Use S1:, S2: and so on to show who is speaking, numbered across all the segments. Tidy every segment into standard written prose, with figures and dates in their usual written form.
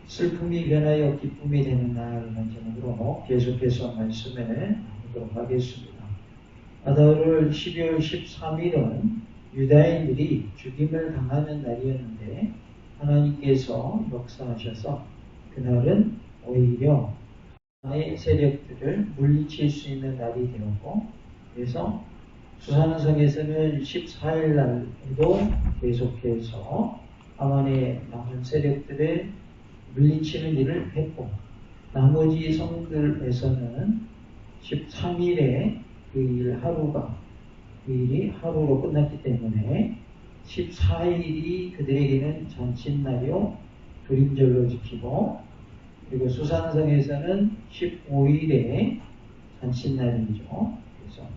S1: 슬픔이 변하여 기쁨이 되는 날이라는 제목으로 계속해서 말씀을 보도록 하겠습니다. 아달월 12월 13일은 유다인들이 죽임을 당하는 날이었는데 하나님께서 역사하셔서 그날은 오히려 하나님의 세력들을 물리칠 수 있는 날이 되었고, 그래서 수산성에서는 14일 날에도 계속해서 하나님의 남은 세력들을 물리치는 일을 했고, 나머지 성들에서는 13일에 그 일이 하루로 끝났기 때문에 14일이 그들에게는 잔칫날이요 불임절로 지키고, 그리고 수산성에서는 15일에 잔칫날이죠. 그래서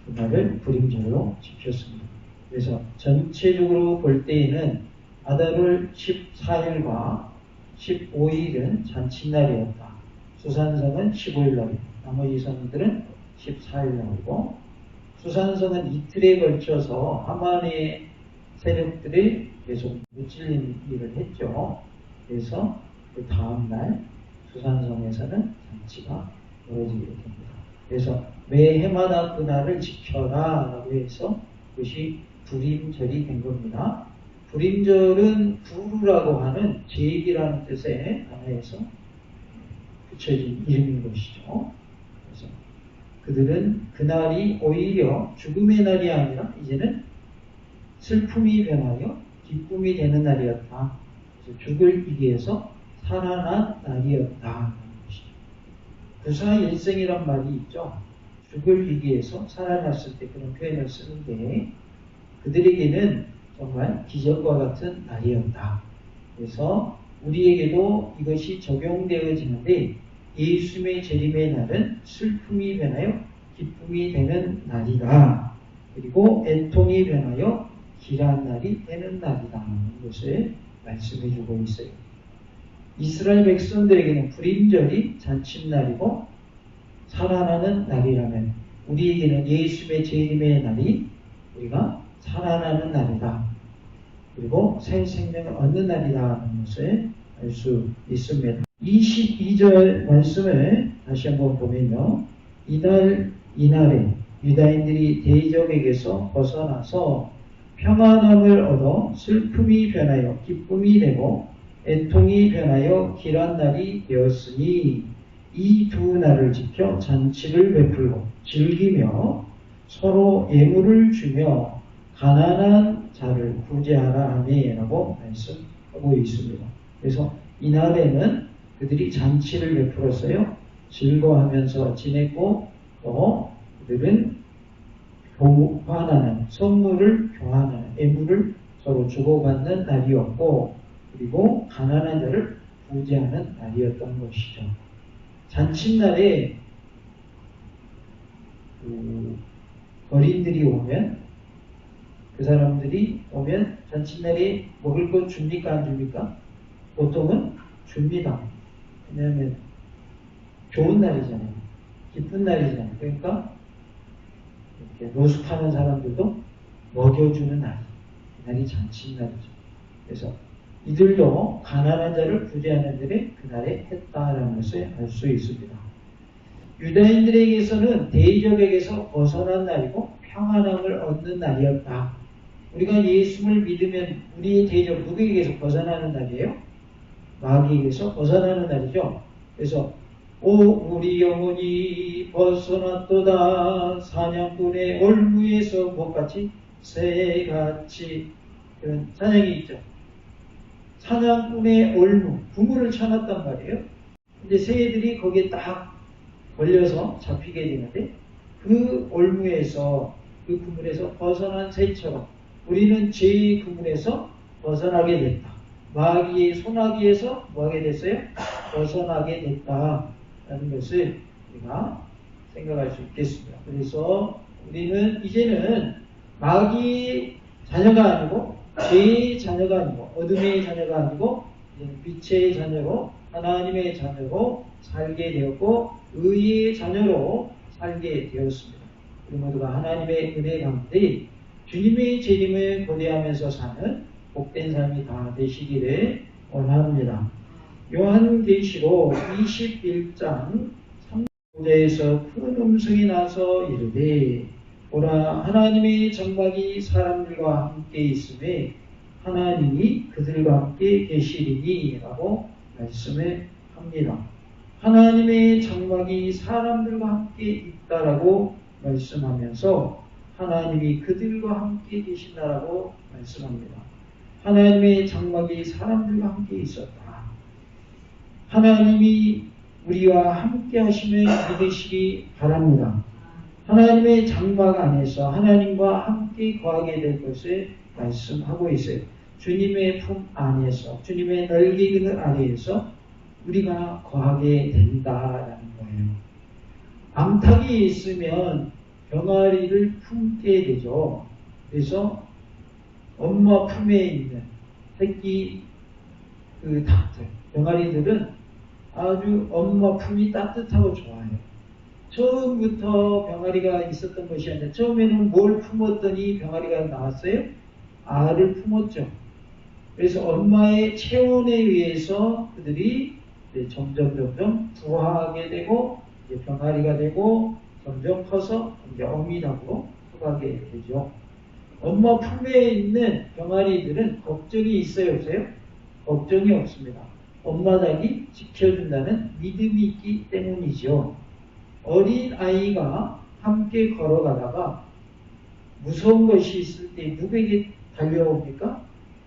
S1: 그날을 불임절로 지켰습니다. 그래서 전체적으로 볼 때에는 아달월 14일과 15일은 잔칫날이었다. 수산성은 15일 날이고 나머지 성들은 14일 날이고, 수산성은 이틀에 걸쳐서 하만의 세력들이 계속 무찔린 일을 했죠. 그래서 그 다음날 수산성에서는 잔치가 벌어지게 됩니다. 그래서 매 해마다 그날을 지켜라 라고 해서 그것이 불임절이 된 겁니다. 불임절은 부르라고 하는 제기라는 뜻의 단어에서 붙여진 이름인 것이죠. 그래서 그들은 그날이 오히려 죽음의 날이 아니라 이제는 슬픔이 변하여 기쁨이 되는 날이었다. 그래서 죽을 이기에서 살아난 날이었다. 부사일생이란 말이 있죠. 죽을 위기에서 살아났을 때 그런 표현을 쓰는데, 그들에게는 정말 기적과 같은 날이었다. 그래서 우리에게도 이것이 적용되어지는데, 예수님의 재림의 날은 슬픔이 변하여 기쁨이 되는 날이다. 그리고 애통이 변하여 길한 날이 되는 날이다. 이것을 말씀해 주고 있어요. 이스라엘 백성들에게는 불임절이 잔칫날이고 살아나는 날이라면, 우리에게는 예수님의 재림의 날이 우리가 살아나는 날이다. 그리고 새 생명을 얻는 날이다 하는 것을 알 수 있습니다. 22절 말씀을 다시 한번 보면요. 이날에 유다인들이 대적에게서 벗어나서 평안함을 얻어 슬픔이 변하여 기쁨이 되고 애통이 변하여 길한 날이 되었으니, 이 두 날을 지켜 잔치를 베풀고 즐기며 서로 예물을 주며 가난한 자를 구제하라 하매라고 말씀하고 있습니다. 그래서 이날에는 그들이 잔치를 베풀었어요. 즐거워하면서 지냈고, 또 그들은 교환하는, 선물을 교환하는, 예물을 서로 주고받는 날이었고, 그리고 가난한 자를 구제하는 날이었던 것이죠. 잔칫날에 거린들이 오면, 그 사람들이 오면 잔칫날에 먹을 것 줍니까 안 줍니까? 보통은 줍니다. 왜냐하면 좋은 날이잖아요. 기쁜 날이잖아요. 그러니까 이렇게 노숙하는 사람들도 먹여주는 날, 그날이 잔칫날이죠. 그래서 이들도 가난한 자를 구제하는 일을 그날에 했다라는 것을 알 수 있습니다. 유다인들에게서는 대적에게서 벗어난 날이고 평안함을 얻는 날이었다. 우리가 예수를 믿으면 우리의 대적 누구에게서 벗어나는 날이에요? 마귀에게서 벗어나는 날이죠. 그래서 우리 영혼이 벗어났도다, 사냥꾼의 올무에서 못같이 새같이, 그런 찬양이 있죠. 사냥꾼의 올무, 그물을 쳐놨단 말이에요. 근데 새들이 거기에 딱 걸려서 잡히게 되는데, 그 올무에서, 그 그물에서 벗어난 새처럼 우리는 죄의 그물에서 벗어나게 됐다. 마귀의 소나기에서 뭐하게 됐어요? 벗어나게 됐다라는 것을 우리가 생각할 수 있겠습니다. 그래서 우리는 이제는 마귀의 자녀가 아니고, 죄의 자녀가 아니고, 어둠의 자녀가 아니고, 빛의 자녀로, 하나님의 자녀로 살게 되었고, 의의 자녀로 살게 되었습니다. 우리 모두가 하나님의 은혜 가운데 주님의 재림을 고대하면서 사는 복된 삶이 다 되시기를 원합니다. 요한계시록 21장 3절에서 큰 음성이 나서 이르되 보라 하나님의 장막이 사람들과 함께 있음에 하나님이 그들과 함께 계시리니 라고 말씀을 합니다. 하나님의 장막이 사람들과 함께 있다라고 말씀하면서 하나님이 그들과 함께 계신다라고 말씀합니다. 하나님의 장막이 사람들과 함께 있었다. 하나님이 우리와 함께 하심을 믿으시기 바랍니다. 하나님의 장막 안에서 하나님과 함께 거하게 될 것을 말씀하고 있어요. 주님의 품 안에서, 주님의 넓이 그늘 아래에서 우리가 거하게 된다라는 거예요. 암탉이 있으면 병아리를 품게 되죠. 그래서 엄마 품에 있는 새끼 닭들, 병아리들은 아주 엄마 품이 따뜻하고 좋아요. 처음부터 병아리가 있었던 것이 아니라 처음에는 뭘 품었더니 병아리가 나왔어요? 알을 품었죠. 그래서 엄마의 체온에 의해서 그들이 점점 부화하게 되고 병아리가 되고 점점 커서 이제 어미라고 속하게 되죠. 엄마 품에 있는 병아리들은 걱정이 있어요, 없어요? 걱정이 없습니다. 엄마 닭이 지켜준다는 믿음이 있기 때문이죠. 어린 아이가 함께 걸어가다가 무서운 것이 있을 때 누구에게 달려옵니까?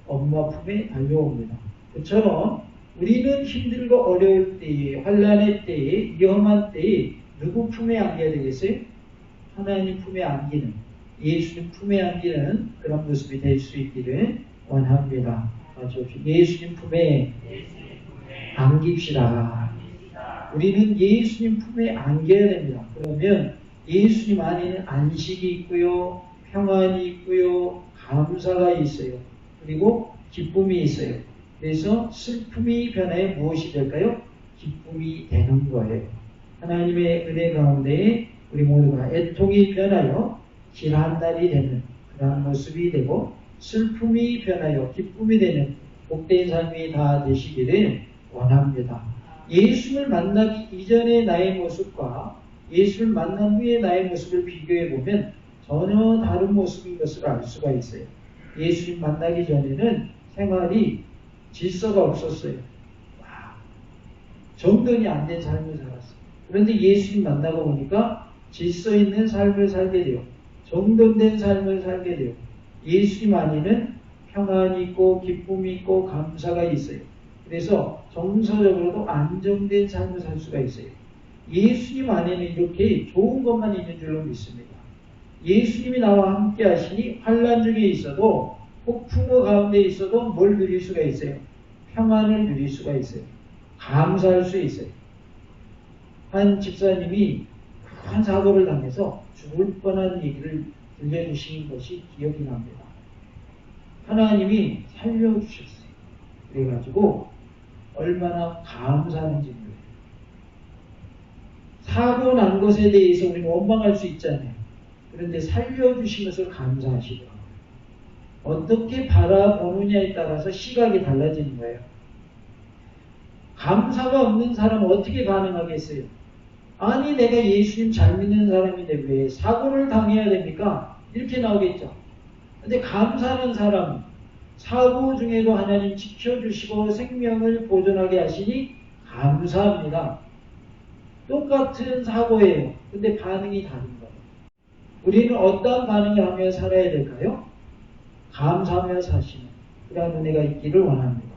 S1: 엄마 품에 달려옵니다. 그처럼 우리는 힘들고 어려울 때에, 환난의 때에, 위험한 때에 누구 품에 안겨야 되겠어요? 하나님 품에 안기는, 예수님 품에 안기는 그런 모습이 될 수 있기를 원합니다. 예수님 품에 안깁시다. 우리는 예수님 품에 안겨야 됩니다. 그러면 예수님 안에는 안식이 있고요, 평안이 있고요, 감사가 있어요. 그리고 기쁨이 있어요. 그래서 슬픔이 변하여 무엇이 될까요? 기쁨이 되는 거예요. 하나님의 은혜 가운데 우리 모두가 애통이 변하여 길한 날이 되는 그런 모습이 되고 슬픔이 변하여 기쁨이 되는 복된 삶이 다 되시기를 원합니다. 예수를 만나기 이전의 나의 모습과 예수를 만난 후의 나의 모습을 비교해 보면 전혀 다른 모습인 것을 알 수가 있어요. 예수님 만나기 전에는 생활이 질서가 없었어요. 정돈이 안 된 삶을 살았어요. 그런데 예수님 만나고 보니까 질서 있는 삶을 살게 돼요. 정돈된 삶을 살게 돼요. 예수님 안에는 평안이 있고 기쁨이 있고 감사가 있어요. 그래서 정서적으로도 안정된 삶을 살 수가 있어요. 예수님 안에는 이렇게 좋은 것만 있는 줄로 믿습니다. 예수님이 나와 함께 하시니 환난 중에 있어도 폭풍우 가운데 있어도 뭘 누릴 수가 있어요? 평안을 누릴 수가 있어요. 감사할 수 있어요. 한 집사님이 큰 사고를 당해서 죽을 뻔한 얘기를 들려주신 것이 기억이 납니다. 하나님이 살려주셨어요. 그래가지고 얼마나 감사한지 몰라요. 사고 난 것에 대해서 우리는 원망할 수 있잖아요. 그런데 살려주신 것을 감사하시더라고요. 어떻게 바라보느냐에 따라서 시각이 달라지는 거예요. 감사가 없는 사람은 어떻게 가능하겠어요? 아니 내가 예수님 잘 믿는 사람인데 왜 사고를 당해야 됩니까? 이렇게 나오겠죠. 근데 감사하는 사람, 사고 중에도 하나님 지켜주시고 생명을 보존하게 하시니 감사합니다. 똑같은 사고예요. 근데 반응이 다른 거예요. 우리는 어떤 반응을 하며 살아야 될까요? 감사하며 사시는 그런 은혜가 있기를 원합니다.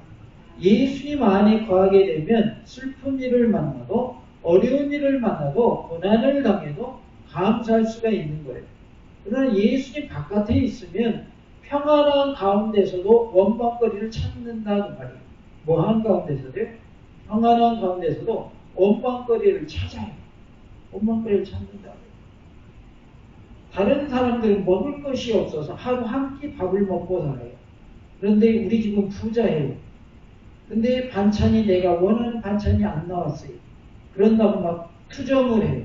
S1: 예수님 안에 거하게 되면 슬픈 일을 만나도 어려운 일을 만나도 고난을 당해도 감사할 수가 있는 거예요. 그러나 예수님 바깥에 있으면 평안한 가운데서도 원망거리를 찾는다는 말이에요. 뭐한 가운데서도요? 평안한 가운데서도 원망거리를 찾아요. 원망거리를 찾는다. 다른 사람들은 먹을 것이 없어서 하루 한 끼 밥을 먹고 살아요. 그런데 우리 집은 부자예요. 근데 반찬이 내가 원하는 반찬이 안 나왔어요. 그런다고 막 투정을 해요.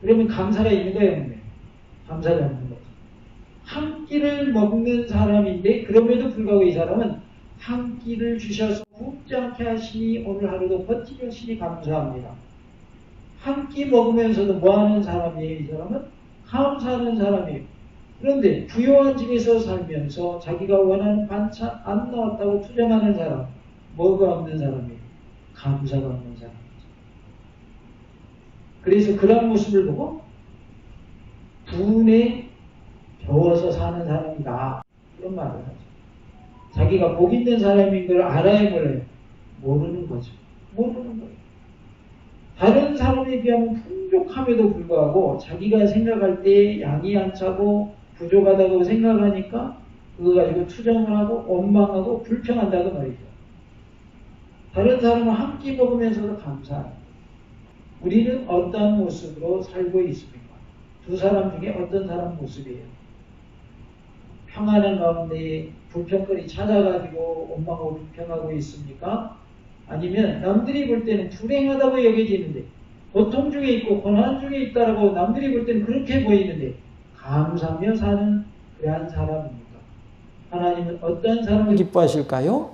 S1: 그러면 감사가 있는 거예요, 없나요? 감사가 없는 거죠. 한 끼를 먹는 사람인데 그럼에도 불구하고 이 사람은 한 끼를 주셔서 죽지 않게 하시니 오늘 하루도 버티게 하시니 감사합니다. 한 끼 먹으면서도 뭐하는 사람이에요? 이 사람은 감사하는 사람이에요. 그런데 부요한 집에서 살면서 자기가 원하는 반찬 안 나왔다고 투정하는 사람, 뭐가 없는 사람이에요? 감사가 없는 사람이죠. 그래서 그런 모습을 보고 분에 겨워서 사는 사람이다, 그런 말을 하죠. 자기가 복 있는 사람인 걸 알아야 몰라요? 모르는 거죠. 모르는 거예요. 다른 사람에 비하면 풍족함에도 불구하고 자기가 생각할 때 양이 안 차고 부족하다고 생각하니까 그거 가지고 투정을 하고 원망하고 불평한다고 말이죠. 다른 사람은 한 끼 먹으면서도 감사해요. 우리는 어떤 모습으로 살고 있습니까? 두 사람 중에 어떤 사람 모습이에요? 평안한 가운데 불평거리 찾아가지고 원망하고 불평하고 있습니까? 아니면 남들이 볼 때는 불행하다고 여겨지는데 고통 중에 있고 고난 중에 있다라고 남들이 볼 때는 그렇게 보이는데 감사하며 사는 그러한 사람입니까? 하나님은 어떤 사람을
S2: 기뻐하실까요?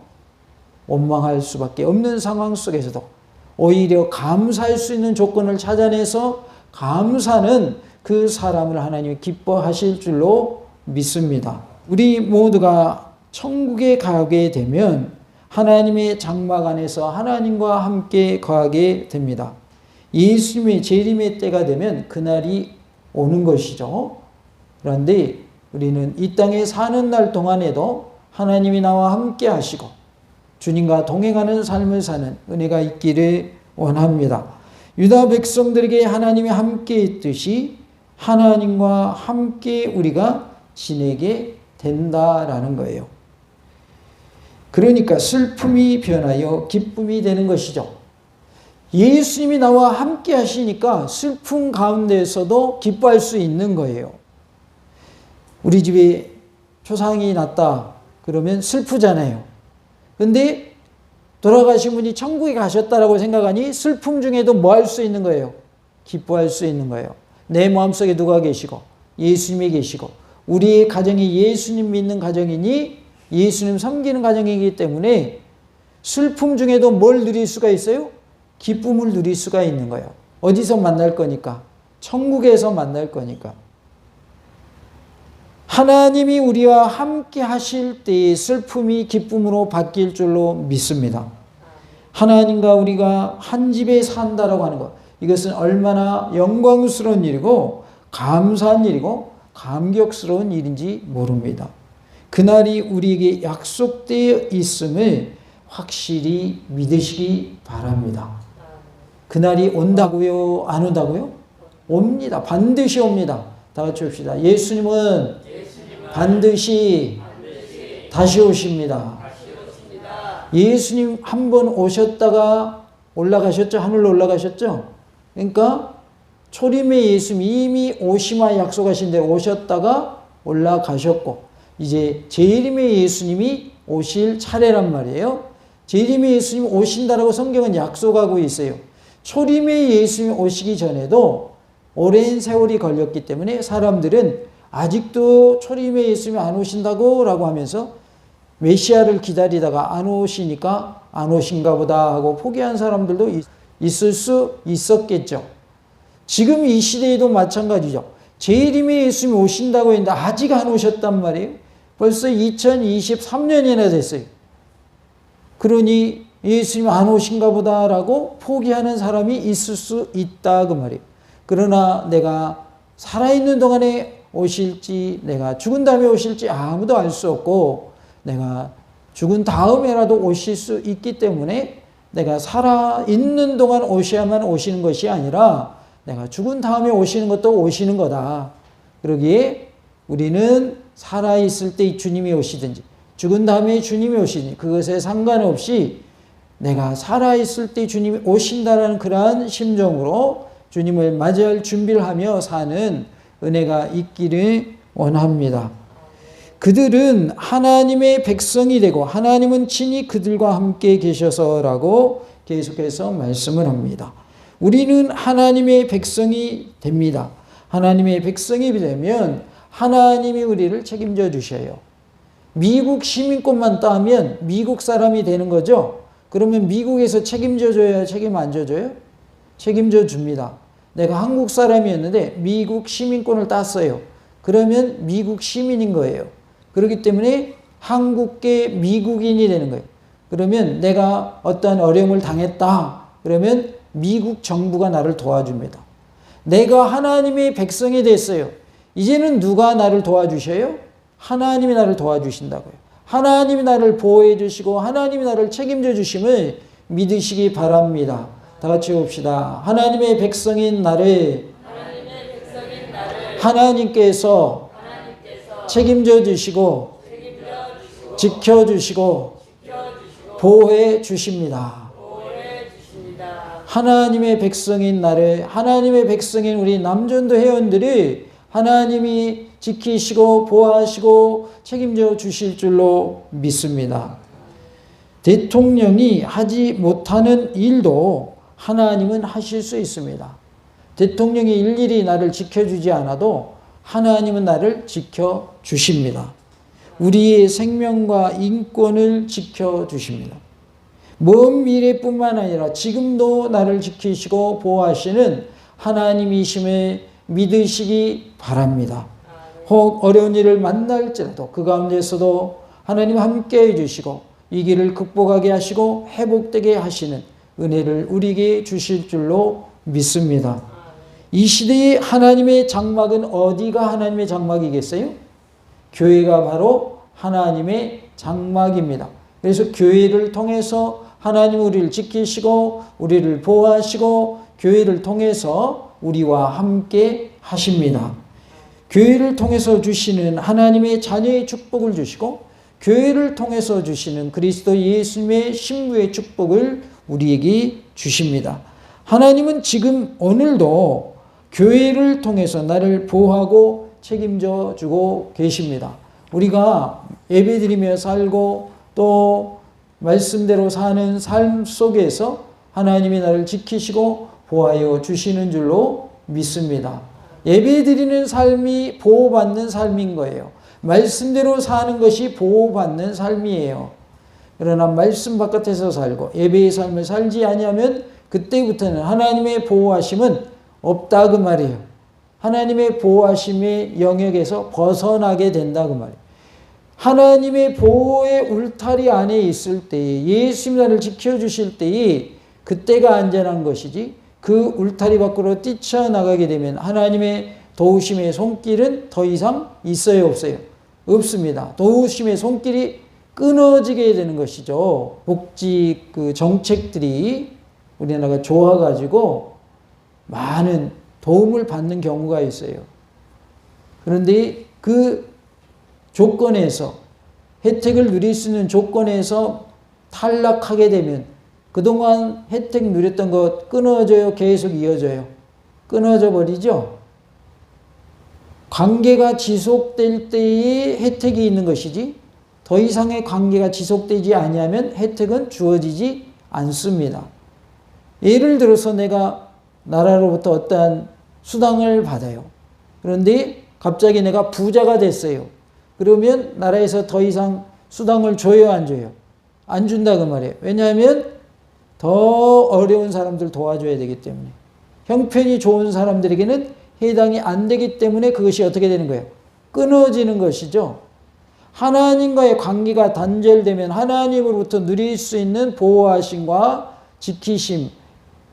S2: 원망할 수밖에 없는 상황 속에서도 오히려 감사할 수 있는 조건을 찾아내서 감사는 그 사람을 하나님이 기뻐하실 줄로 믿습니다. 우리 모두가 천국에 가게 되면 하나님의 장막 안에서 하나님과 함께 거하게 됩니다. 예수님의 재림의 때가 되면 그날이 오는 것이죠. 그런데 우리는 이 땅에 사는 날 동안에도 하나님이 나와 함께 하시고 주님과 동행하는 삶을 사는 은혜가 있기를 원합니다. 유다 백성들에게 하나님이 함께 있듯이 하나님과 함께 우리가 지내게 된다라는 거예요. 그러니까 슬픔이 변하여 기쁨이 되는 것이죠. 예수님이 나와 함께 하시니까 슬픔 가운데에서도 기뻐할 수 있는 거예요. 우리 집에 초상이 났다 그러면 슬프잖아요. 근데 돌아가신 분이 천국에 가셨다라고 생각하니 슬픔 중에도 뭐 할 수 있는 거예요? 기뻐할 수 있는 거예요. 내 마음속에 누가 계시고 예수님이 계시고 우리의 가정이 예수님 믿는 가정이니 예수님 섬기는 가정이기 때문에 슬픔 중에도 뭘 누릴 수가 있어요? 기쁨을 누릴 수가 있는 거예요. 어디서 만날 거니까? 천국에서 만날 거니까. 하나님이 우리와 함께 하실 때의 슬픔이 기쁨으로 바뀔 줄로 믿습니다. 하나님과 우리가 한 집에 산다라고 하는 것, 이것은 얼마나 영광스러운 일이고 감사한 일이고 감격스러운 일인지 모릅니다. 그날이 우리에게 약속되어 있음을 확실히 믿으시기 바랍니다. 그날이 온다고요? 안 온다고요? 옵니다. 반드시 옵니다. 다 같이 봅시다. 예수님은 반드시 다시 오십니다. 예수님 한 번 오셨다가 올라가셨죠? 하늘로 올라가셨죠? 그러니까 초림의 예수님 이미 오시마 약속하신 대로 오셨다가 올라가셨고 이제 재림의 예수님이 오실 차례란 말이에요. 재림의 예수님 오신다라고 성경은 약속하고 있어요. 초림의 예수님 오시기 전에도 오랜 세월이 걸렸기 때문에 사람들은 아직도 초림의 예수님이 안 오신다고 라고 하면서 메시아를 기다리다가 안 오시니까 안 오신가 보다 하고 포기한 사람들도 있을 수 있었겠죠. 지금 이 시대에도 마찬가지죠. 재림의 예수님이 오신다고 했는데 아직 안 오셨단 말이에요. 벌써 2023년이나 됐어요. 그러니 예수님 안 오신가 보다라고 포기하는 사람이 있을 수 있다 그 말이에요. 그러나 내가 살아있는 동안에 오실지 내가 죽은 다음에 오실지 아무도 알 수 없고 내가 죽은 다음에라도 오실 수 있기 때문에 내가 살아있는 동안 오셔야만 오시는 것이 아니라 내가 죽은 다음에 오시는 것도 오시는 거다. 그러기에 우리는 살아있을 때 주님이 오시든지 죽은 다음에 주님이 오시든지 그것에 상관없이 내가 살아있을 때 주님이 오신다는 그러한 심정으로 주님을 맞이할 준비를 하며 사는 은혜가 있기를 원합니다. 그들은 하나님의 백성이 되고 하나님은 친히 그들과 함께 계셔서라고 계속해서 말씀을 합니다. 우리는 하나님의 백성이 됩니다. 하나님의 백성이 되면 하나님이 우리를 책임져 주셔요. 미국 시민권만 따면 미국 사람이 되는 거죠. 그러면 미국에서 책임져 줘야 책임 안 져줘요? 책임져 줍니다. 내가 한국 사람이었는데 미국 시민권을 땄어요. 그러면 미국 시민인 거예요. 그렇기 때문에 한국계 미국인이 되는 거예요. 그러면 내가 어떤 어려움을 당했다. 그러면 미국 정부가 나를 도와줍니다. 내가 하나님의 백성이 됐어요. 이제는 누가 나를 도와주셔요? 하나님이 나를 도와주신다고요. 하나님이 나를 보호해 주시고 하나님이 나를 책임져 주심을 믿으시기 바랍니다. 다 같이 봅시다. 하나님의 백성인 나를 하나님께서 책임져 주시고 지켜주시고 보호해 주십니다. 하나님의 백성인 나를, 하나님의 백성인 우리 남전도 회원들이 하나님이 지키시고 보호하시고 책임져 주실 줄로 믿습니다. 대통령이 하지 못하는 일도 하나님은 하실 수 있습니다. 대통령이 일일이 나를 지켜주지 않아도 하나님은 나를 지켜주십니다. 우리의 생명과 인권을 지켜주십니다. 먼 미래뿐만 아니라 지금도 나를 지키시고 보호하시는 하나님이심을 믿으시기 바랍니다. 혹 어려운 일을 만날지라도 그 가운데서도 하나님 함께 해주시고 이 길을 극복하게 하시고 회복되게 하시는 은혜를 우리에게 주실 줄로 믿습니다. 이 시대의 하나님의 장막은 어디가 하나님의 장막이겠어요? 교회가 바로 하나님의 장막입니다. 그래서 교회를 통해서 하나님 우리를 지키시고 우리를 보호하시고 교회를 통해서 우리와 함께 하십니다. 교회를 통해서 주시는 하나님의 자녀의 축복을 주시고 교회를 통해서 주시는 그리스도 예수님의 신부의 축복을 우리에게 주십니다. 하나님은 지금 오늘도 교회를 통해서 나를 보호하고 책임져 주고 계십니다. 우리가 예배드리며 살고 또 말씀대로 사는 삶 속에서 하나님이 나를 지키시고 보호하여 주시는 줄로 믿습니다. 예배드리는 삶이 보호받는 삶인 거예요. 말씀대로 사는 것이 보호받는 삶이에요. 그러나 말씀 바깥에서 살고 예배의 삶을 살지 아니하면 그때부터는 하나님의 보호하심은 없다 그 말이에요. 하나님의 보호하심의 영역에서 벗어나게 된다 그 말이에요. 하나님의 보호의 울타리 안에 있을 때에 예수님 나를 지켜주실 때에 그때가 안전한 것이지 그 울타리 밖으로 뛰쳐나가게 되면 하나님의 도우심의 손길은 더 이상 있어요 없어요? 없습니다. 도우심의 손길이 끊어지게 되는 것이죠. 복지 그 정책들이 우리나라가 좋아가지고 많은 도움을 받는 경우가 있어요. 그런데 그 조건에서 혜택을 누릴 수 있는 조건에서 탈락하게 되면 그동안 혜택 누렸던 것 끊어져요? 계속 이어져요? 끊어져 버리죠? 관계가 지속될 때에 혜택이 있는 것이지 더 이상의 관계가 지속되지 아니하면 혜택은 주어지지 않습니다. 예를 들어서 내가 나라로부터 어떠한 수당을 받아요. 그런데 갑자기 내가 부자가 됐어요. 그러면 나라에서 더 이상 수당을 줘요 안 줘요? 안 준다 그 말이에요. 왜냐하면 더 어려운 사람들 도와줘야 되기 때문에 형편이 좋은 사람들에게는 해당이 안 되기 때문에 그것이 어떻게 되는 거예요? 끊어지는 것이죠. 하나님과의 관계가 단절되면 하나님으로부터 누릴 수 있는 보호하심과 지키심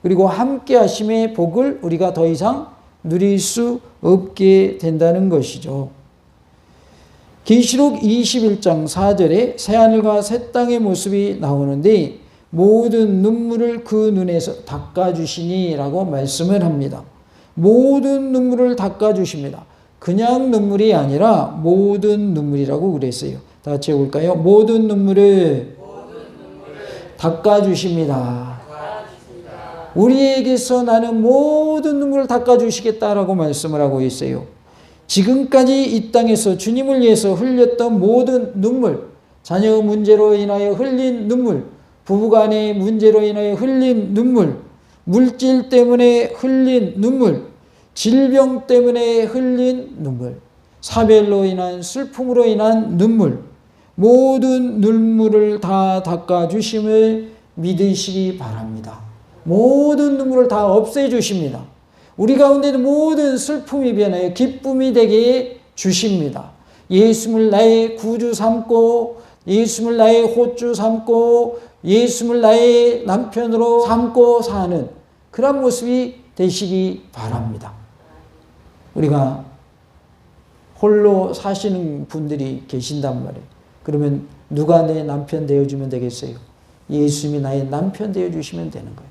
S2: 그리고 함께 하심의 복을 우리가 더 이상 누릴 수 없게 된다는 것이죠. 계시록 21장 4절에 새하늘과 새 땅의 모습이 나오는데 모든 눈물을 그 눈에서 닦아주시니 라고 말씀을 합니다. 모든 눈물을 닦아주십니다. 그냥 눈물이 아니라 모든 눈물이라고 그랬어요. 다 같이 해볼까요? 모든 눈물을 닦아주십니다. 우리에게서 나는 모든 눈물을 닦아주시겠다라고 말씀을 하고 있어요. 지금까지 이 땅에서 주님을 위해서 흘렸던 모든 눈물, 자녀 문제로 인하여 흘린 눈물, 부부간의 문제로 인하여 흘린 눈물, 물질 때문에 흘린 눈물, 질병 때문에 흘린 눈물, 사별로 인한 슬픔으로 인한 눈물, 모든 눈물을 다 닦아주심을 믿으시기 바랍니다. 모든 눈물을 다 없애주십니다. 우리 가운데도 모든 슬픔이 변하여 기쁨이 되게 주십니다. 예수님을 나의 구주 삼고 예수님을 나의 호주 삼고 예수님을 나의 남편으로 삼고 사는 그런 모습이 되시기 바랍니다. 우리가 홀로 사시는 분들이 계신단 말이에요. 그러면 누가 내 남편 되어주면 되겠어요? 예수님이 나의 남편 되어주시면 되는 거예요.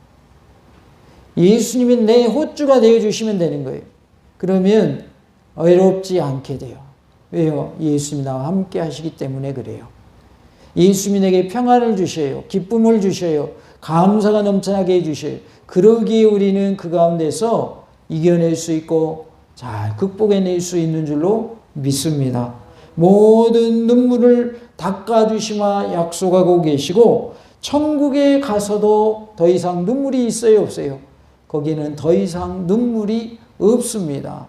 S2: 예수님이 내 호주가 되어주시면 되는 거예요. 그러면 외롭지 않게 돼요. 왜요? 예수님이 나와 함께 하시기 때문에 그래요. 예수님이 내게 평안을 주셔요. 기쁨을 주셔요. 감사가 넘쳐나게 해주셔요. 그러기에 우리는 그 가운데서 이겨낼 수 있고 잘 극복해낼 수 있는 줄로 믿습니다. 모든 눈물을 닦아주시마 약속하고 계시고 천국에 가서도 더 이상 눈물이 있어요 없어요? 거기는 더 이상 눈물이 없습니다.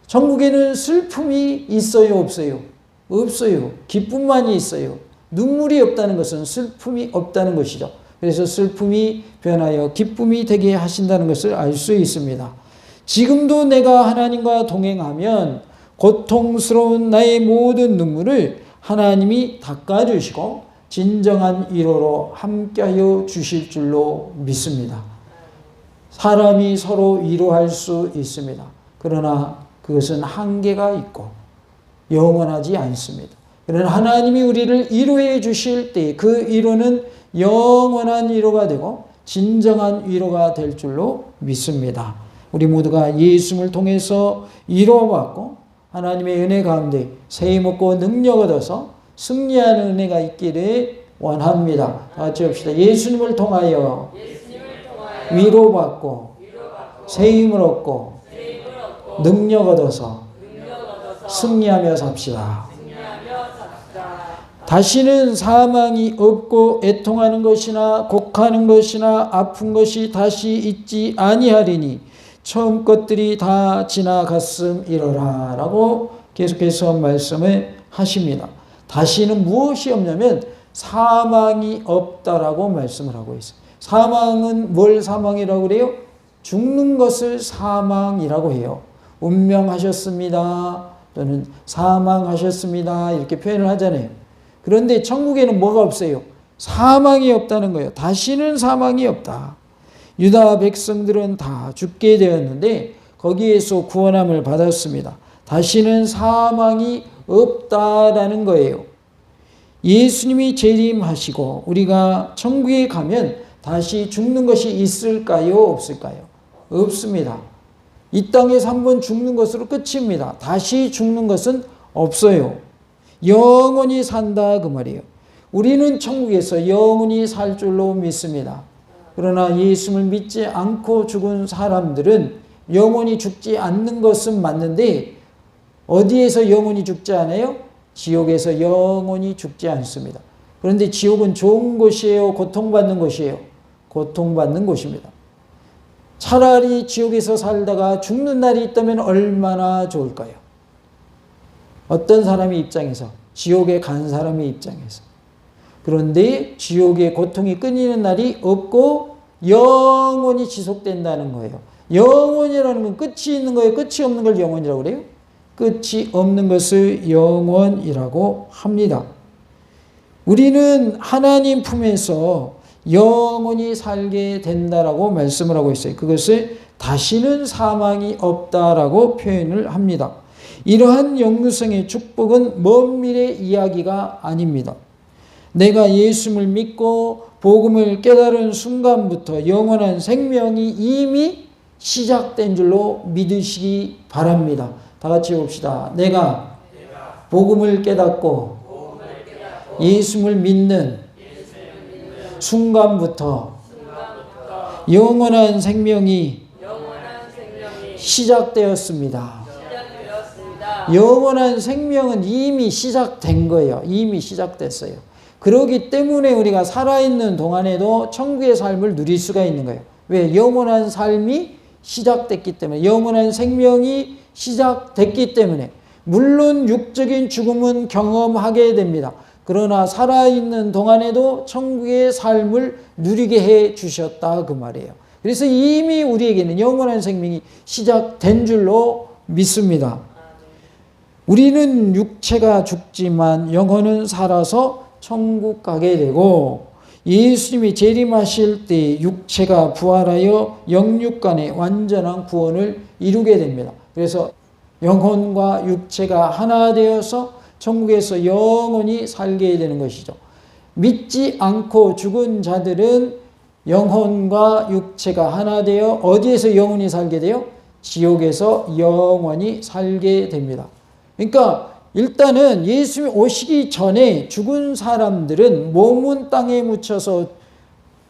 S2: 천국에는 슬픔이 있어요 없어요? 없어요. 기쁨만이 있어요. 눈물이 없다는 것은 슬픔이 없다는 것이죠. 그래서 슬픔이 변하여 기쁨이 되게 하신다는 것을 알 수 있습니다. 지금도 내가 하나님과 동행하면 고통스러운 나의 모든 눈물을 하나님이 닦아주시고 진정한 위로로 함께하여 주실 줄로 믿습니다. 사람이 서로 위로할 수 있습니다. 그러나 그것은 한계가 있고 영원하지 않습니다. 그러나 하나님이 우리를 위로해 주실 때 그 위로는 영원한 위로가 되고 진정한 위로가 될 줄로 믿습니다. 우리 모두가 예수님을 통해서 위로받고 하나님의 은혜 가운데 세임없고 능력 얻어서 승리하는 은혜가 있기를 원합니다. 다 같이 합시다. 예수님을 통하여 위로받고 세임을 얻고 능력 얻어서 승리하며 삽시다. 다시는 사망이 없고 애통하는 것이나 곡하는 것이나 아픈 것이 다시 있지 아니하리니 처음 것들이 다 지나갔음이로라 라고 계속해서 말씀을 하십니다. 다시는 무엇이 없냐면 사망이 없다라고 말씀을 하고 있어요. 사망은 뭘 사망이라고 그래요? 죽는 것을 사망이라고 해요. 운명하셨습니다 또는 사망하셨습니다 이렇게 표현을 하잖아요. 그런데 천국에는 뭐가 없어요? 사망이 없다는 거예요. 다시는 사망이 없다. 유다 백성들은 다 죽게 되었는데 거기에서 구원함을 받았습니다. 다시는 사망이 없다라는 거예요. 예수님이 재림하시고 우리가 천국에 가면 다시 죽는 것이 있을까요? 없을까요? 없습니다. 이 땅에서 한번 죽는 것으로 끝입니다. 다시 죽는 것은 없어요. 영원히 산다 그 말이에요. 우리는 천국에서 영원히 살 줄로 믿습니다. 그러나 예수를 믿지 않고 죽은 사람들은 영원히 죽지 않는 것은 맞는데 어디에서 영원히 죽지 않아요? 지옥에서 영원히 죽지 않습니다. 그런데 지옥은 좋은 곳이에요? 고통받는 곳이에요? 고통받는 곳입니다. 차라리 지옥에서 살다가 죽는 날이 있다면 얼마나 좋을까요? 어떤 사람의 입장에서, 지옥에 간 사람의 입장에서. 그런데 지옥의 고통이 끊이는 날이 없고 영원히 지속된다는 거예요. 영원이라는 건 끝이 있는 거예요? 끝이 없는 걸 영원이라고 그래요? 끝이 없는 것을 영원이라고 합니다. 우리는 하나님 품에서 영원히 살게 된다라고 말씀을 하고 있어요. 그것을 다시는 사망이 없다라고 표현을 합니다. 이러한 영생의 축복은 먼 미래 이야기가 아닙니다. 내가 예수를 믿고 복음을 깨달은 순간부터 영원한 생명이 이미 시작된 줄로 믿으시기 바랍니다. 다 같이 봅시다. 내가 복음을 깨닫고 예수를 믿는 순간부터 영원한 생명이 시작되었습니다. 영원한 생명은 이미 시작된 거예요. 이미 시작됐어요. 그렇기 때문에 우리가 살아있는 동안에도 천국의 삶을 누릴 수가 있는 거예요. 왜? 영원한 삶이 시작됐기 때문에, 영원한 생명이 시작됐기 때문에. 물론 육적인 죽음은 경험하게 됩니다. 그러나 살아있는 동안에도 천국의 삶을 누리게 해 주셨다 그 말이에요. 그래서 이미 우리에게는 영원한 생명이 시작된 줄로 믿습니다. 우리는 육체가 죽지만 영혼은 살아서 천국 가게 되고, 예수님이 재림하실 때 육체가 부활하여 영육 간의 완전한 구원을 이루게 됩니다. 그래서 영혼과 육체가 하나 되어서 천국에서 영원히 살게 되는 것이죠. 믿지 않고 죽은 자들은 영혼과 육체가 하나 되어 어디에서 영원히 살게 돼요? 지옥에서 영원히 살게 됩니다. 그러니까 일단은 예수님이 오시기 전에 죽은 사람들은 몸은 땅에 묻혀서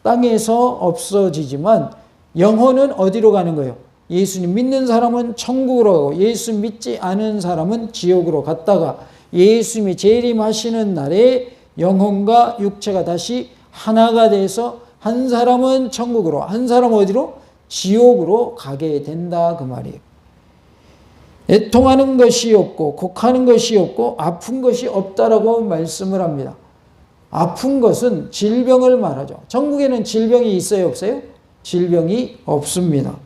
S2: 땅에서 없어지지만 영혼은 어디로 가는 거예요? 예수님 믿는 사람은 천국으로 가고 예수 믿지 않은 사람은 지옥으로 갔다가 예수님이 재림하시는 날에 영혼과 육체가 다시 하나가 돼서 한 사람은 천국으로, 한 사람은 어디로? 지옥으로 가게 된다 그 말이에요. 애통하는 것이 없고 곡하는 것이 없고 아픈 것이 없다라고 말씀을 합니다. 아픈 것은 질병을 말하죠. 천국에는 질병이 있어요, 없어요? 질병이 없습니다.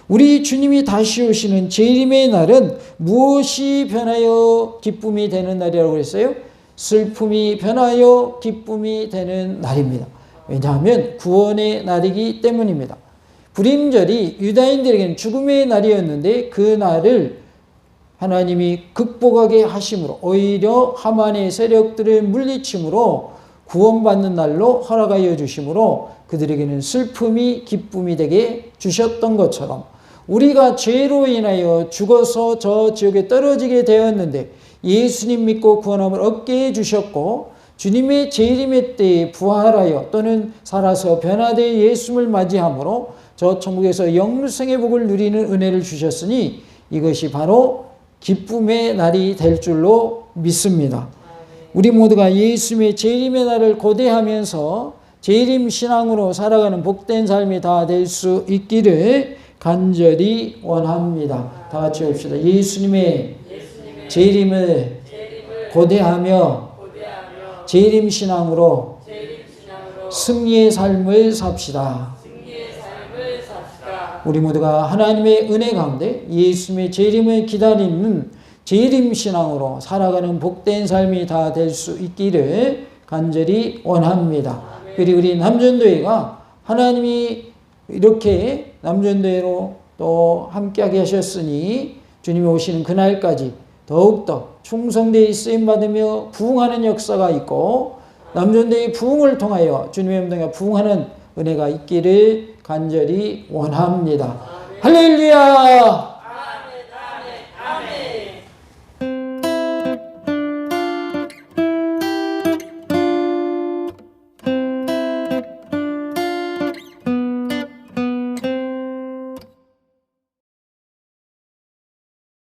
S2: 우리 주님이 다시 오시는 재림의 날은 무엇이 변하여 기쁨이 되는 날이라고 그랬어요? 슬픔이 변하여 기쁨이 되는 날입니다. 왜냐하면 구원의 날이기 때문입니다. 불임절이 유다인들에게는 죽음의 날이었는데 그 날을 하나님이 극복하게 하심으로, 오히려 하만의 세력들을 물리침으로 구원받는 날로 허락하여 주심으로 그들에게는 슬픔이 기쁨이 되게 주셨던 것처럼, 우리가 죄로 인하여 죽어서 저 지옥에 떨어지게 되었는데 예수님 믿고 구원함을 얻게 해주셨고, 주님의 재림의 때에 부활하여 또는 살아서 변화되어 예수님을 맞이함으로 저 천국에서 영생의 복을 누리는 은혜를 주셨으니 이것이 바로 기쁨의 날이 될 줄로 믿습니다. 우리 모두가 예수님의 재림의 날을 고대하면서 재림 신앙으로 살아가는 복된 삶이 다 될 수 있기를 간절히 원합니다. 다 같이 합시다. 예수님의 재림을 고대하며 재림 신앙으로 승리의 삶을 삽시다. 우리 모두가 하나님의 은혜 가운데 예수님의 재림을 기다리는 재림 신앙으로 살아가는 복된 삶이 다 될 수 있기를 간절히 원합니다. 그리고 우리 남전도회가 하나님이 이렇게 남전도회로 또 함께하게 하셨으니 주님이 오시는 그날까지 더욱더 충성되이 쓰임받으며 부흥하는 역사가 있고 남전도회의 부흥을 통하여 주님의 음성에 부흥하는 은혜가 있기를 간절히 원합니다. 할렐루야!